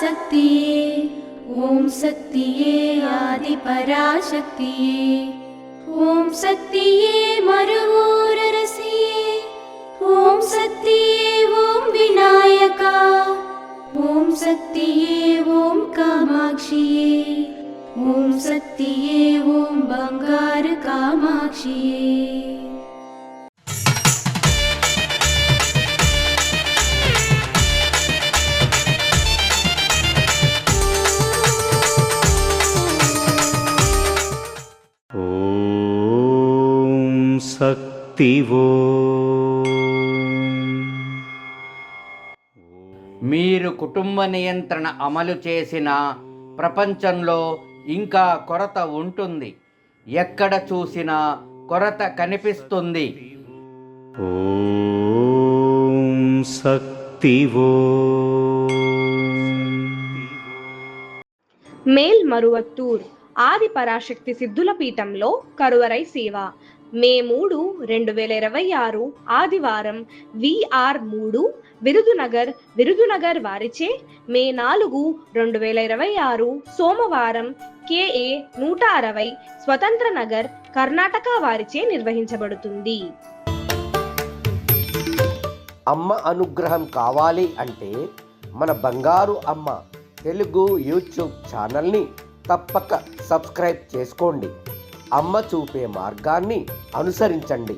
पराशक्तिये ॐ शक्तिये आदिपराशक्तिये ॐ शक्तिये मरुवोररसिये ॐ शक्तिये ॐ विनायका ॐ शक्तिये ॐ कामाक्षिये ॐ शक्तिये ॐ बंगार कामाक्षिये। శక్తివో మీరు కుటుంబ నియంత్రణ అమలు చేసిన ప్రపంచంలో ఇంకా కొరత ఉంటుంది. ఎక్కడ చూసినా కొరత కనిపిస్తుంది. ఓం శక్తివో. మేల్మరువత్తూర్ ఆది పరాశక్తి సిద్ధుల పీఠంలో కరువరై సేవ మే 3, 2026 ఆదివారం VR3 విరుదునగర్ వారిచే మే 4, 2026 సోమవారం KA 160 స్వతంత్ర నగర్ కర్ణాటక వారిచే నిర్వహించబడుతుంది. అమ్మ అనుగ్రహం కావాలి అంటే మన బంగారు అమ్మ తెలుగు యూట్యూబ్ ఛానల్ని తప్పక సబ్స్క్రైబ్ చేసుకోండి. అమ్మ చూపే మార్గాన్ని అనుసరించండి.